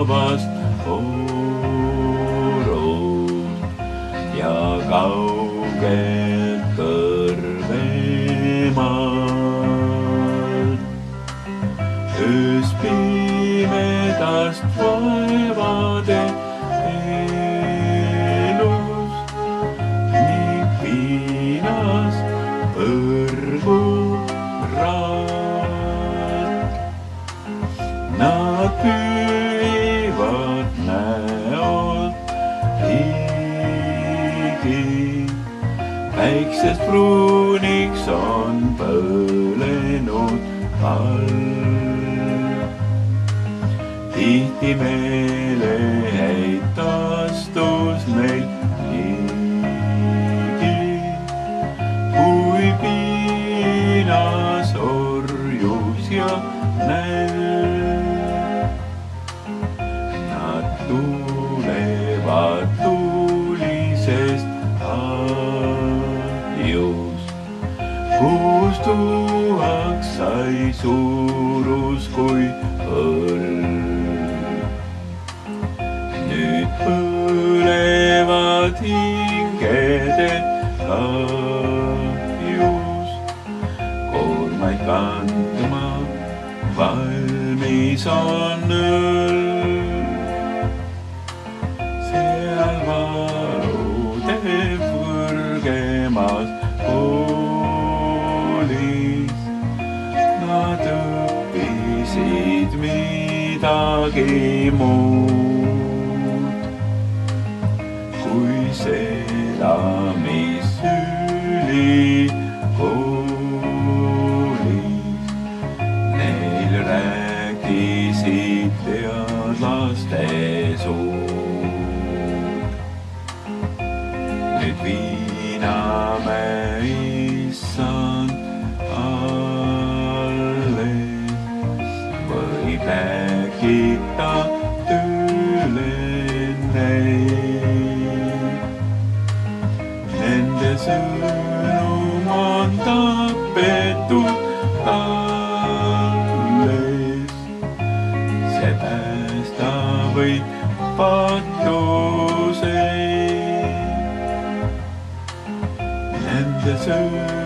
vast voorust ja kaugelt kõrvemaalt. Öös pimedast vaevade elus ning piinas põrgu raat. Nad püüivad näod higi, päiksest pruuniks on põlenud all. Tihti meeleheit tastus meil higi, kui piinas orjus ja nälg. Nad tulevad tulisest ahjus, kus tuuaks sai suurus kui õlg. Nüüd põlevad hingede kahjus, koormaid kandma valmis on õlg. Seal varude kõrgemas koolis nad õppisid midagi muud kui seda, mis ülikoolis neil rääkisid teadlaste suud. Nüüd viiname issand alles, võib rääkida üle neid. Nende sõnum on tapetud alles, see päästa võib patuseid. Nende sõnum